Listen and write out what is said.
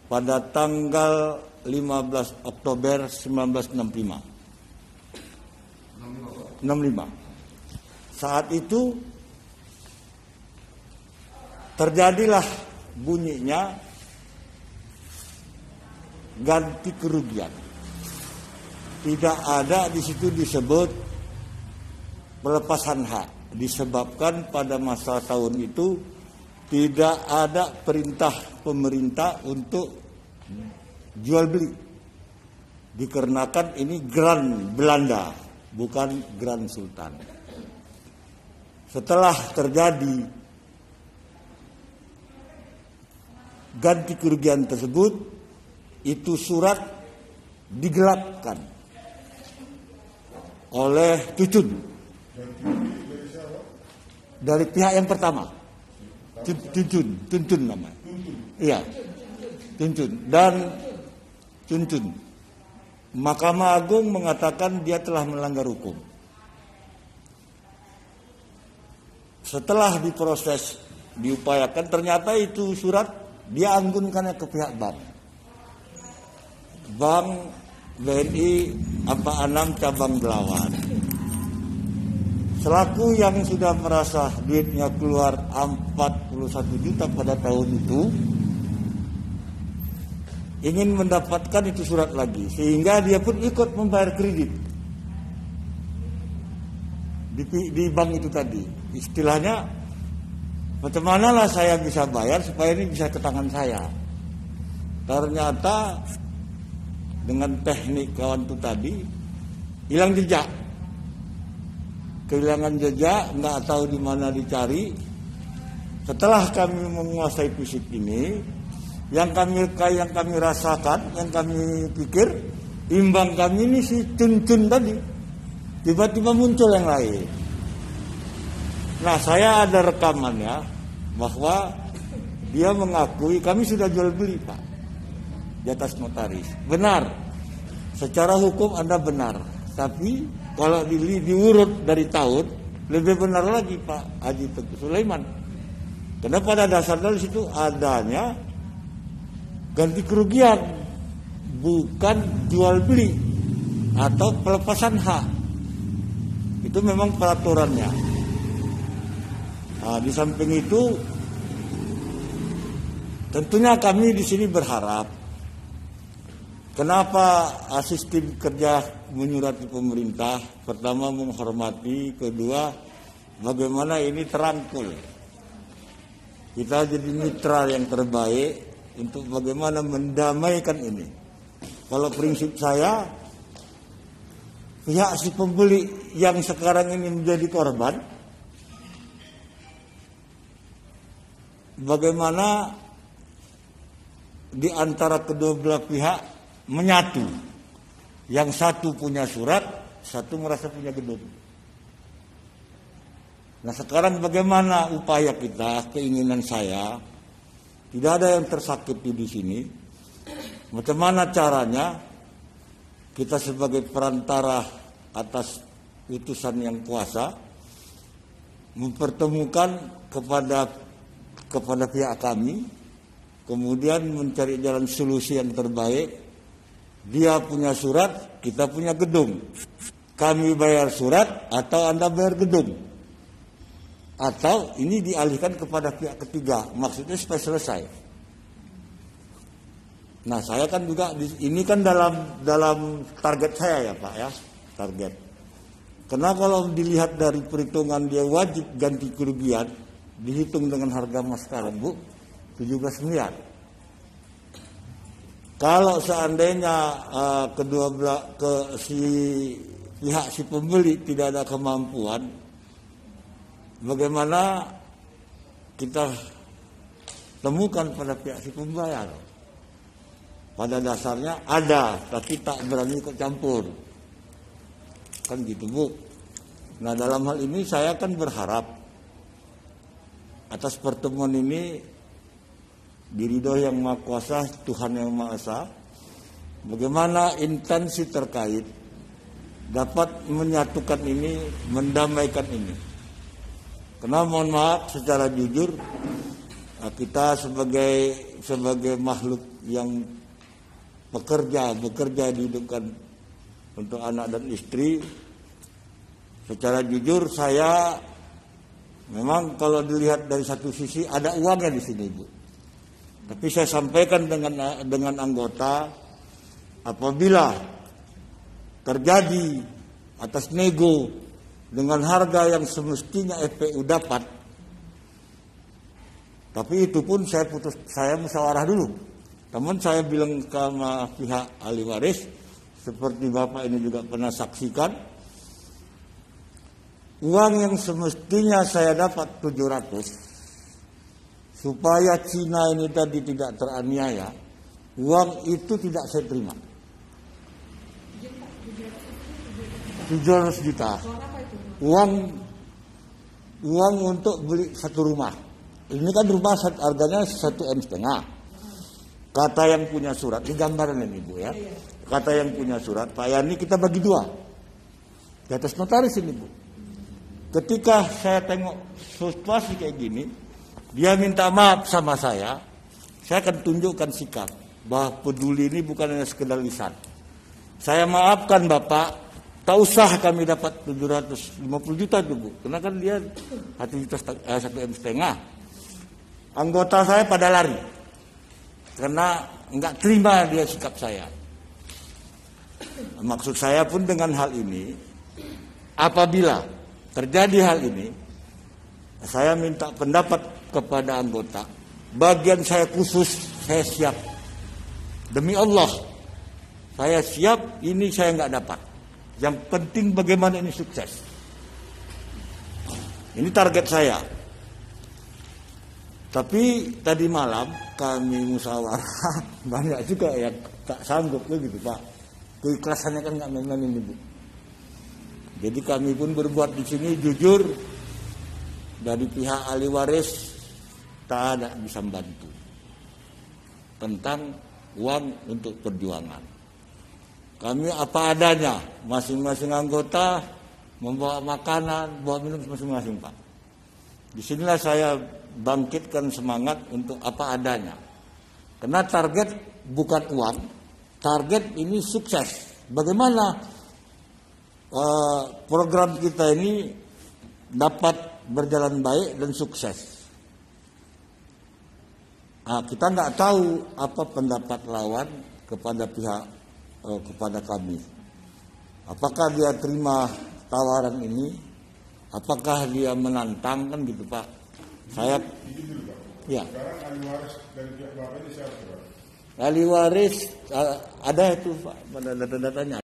pada tanggal 15 Oktober 1965. Saat itu terjadilah bunyinya ganti kerugian. Tidak ada di situ disebut pelepasan hak, disebabkan pada masa tahun itu tidak ada perintah pemerintah untuk jual beli. Dikarenakan ini Grand Belanda, bukan Grand Sultan. Setelah terjadi ganti kerugian tersebut, itu surat digelapkan oleh Cucun dari pihak yang pertama. Cuncun namanya. Iya, Cuncun dan Cuncun. Mahkamah Agung mengatakan dia telah melanggar hukum. Setelah diproses, diupayakan, ternyata itu surat dia anggunkannya ke pihak bank. Bank BNI Apa Anam Cabang Belawan. Selaku yang sudah merasa duitnya keluar 41 juta pada tahun itu, ingin mendapatkan itu surat lagi, sehingga dia pun ikut membayar kredit di bank itu tadi. Istilahnya, macam manalah saya bisa bayar supaya ini bisa ke tangan saya. Ternyata dengan teknik kawan itu tadi hilang jejak, kehilangan jejak, nggak tahu di mana dicari. Setelah kami menguasai fisik ini, yang kami rasakan, yang kami pikir, imbang kami ini si Cuncun tadi, tiba-tiba muncul yang lain. Nah, saya ada rekamannya bahwa dia mengakui kami sudah jual beli, Pak, di atas notaris. Benar, secara hukum Anda benar, tapi kalau diurut dari tahun, lebih benar lagi Pak Haji Teguh Sulaiman. Karena pada dasarnya di situ adanya ganti kerugian, bukan jual beli atau pelepasan hak. Itu memang peraturannya. Nah, di samping itu, tentunya kami di sini berharap, kenapa sistem kerja menyurati pemerintah? Pertama, menghormati. Kedua, bagaimana ini terangkul. Kita jadi mitra yang terbaik untuk bagaimana mendamaikan ini. Kalau prinsip saya, pihak si pembeli yang sekarang ini menjadi korban, bagaimana di antara kedua belah pihak menyatu. Yang satu punya surat, satu merasa punya gedung. Nah, sekarang bagaimana upaya kita, keinginan saya, tidak ada yang tersakiti di sini. Macam mana caranya kita sebagai perantara atas utusan yang kuasa mempertemukan kepada pihak kami, kemudian mencari jalan solusi yang terbaik. Dia punya surat, kita punya gedung. Kami bayar surat atau Anda bayar gedung. Atau ini dialihkan kepada pihak ketiga, maksudnya supaya selesai. Nah, saya kan juga ini kan dalam target saya ya Pak ya, target. Karena kalau dilihat dari perhitungan dia wajib ganti kerugian, dihitung dengan harga emas sekarang Bu, 17 miliar. Kalau seandainya pihak si pembeli tidak ada kemampuan, bagaimana kita temukan pada pihak si pembayar? Pada dasarnya ada, tapi tak berani ikut campur. Kan gitu Bu. Nah, dalam hal ini saya kan berharap atas pertemuan ini diridhoi Yang Maha Kuasa, Tuhan Yang Maha Esa, bagaimana instansi terkait dapat menyatukan ini, mendamaikan ini. Karena mohon maaf secara jujur, kita sebagai makhluk yang bekerja dihidupkan untuk anak dan istri. Secara jujur saya memang kalau dilihat dari satu sisi ada uangnya di sini, Bu. Tapi saya sampaikan dengan anggota, apabila terjadi atas nego dengan harga yang semestinya FPU dapat, tapi itu pun saya musyawarah dulu. Namun saya bilang sama pihak ahli waris, seperti Bapak ini juga pernah saksikan, uang yang semestinya saya dapat 700, supaya Cina ini tadi tidak teraniaya, uang itu tidak saya terima. 700 juta. Uang untuk beli satu rumah. Ini kan rumah harganya 1,5 M. Kata yang punya surat, ini gambaran ini, Bu ya. Kata yang punya surat, Pak Yani kita bagi 2. Di atas notaris ini, Bu. Ketika saya tengok situasi kayak gini, dia minta maaf sama saya akan tunjukkan sikap bahwa peduli ini bukan hanya sekedar lisan. Saya maafkan Bapak, tak usah kami dapat 750 juta itu, Bu. Karena kan dia 1,5 M. Anggota saya pada lari karena enggak terima dia sikap saya. Maksud saya pun dengan hal ini, apabila terjadi hal ini, saya minta pendapat kepada anggota. Bagian saya khusus, saya siap. Demi Allah, saya siap. Ini saya nggak dapat. Yang penting bagaimana ini sukses. Ini target saya. Tapi tadi malam kami musyawarah, banyak juga yang tak sanggup gitu, Pak. Keikhlasannya kan nggak main-main ini, Bu. Jadi kami pun berbuat di sini jujur. Dari pihak ahli waris tak ada bisa membantu tentang uang untuk perjuangan. Kami apa adanya, masing-masing anggota membawa makanan, bawa minum masing-masing, Pak. Disinilah saya bangkitkan semangat untuk apa adanya. Karena target bukan uang, target ini sukses. Bagaimana program kita ini dapat berjalan baik dan sukses. Nah, kita nggak tahu apa pendapat lawan kepada kepada kami. Apakah dia terima tawaran ini? Apakah dia menantang, kan gitu, Pak? Saya ya. Sekarang ahli waris dari pihak Bapak ini siapa? Ahli waris ada itu, Pak, pada data-datanya.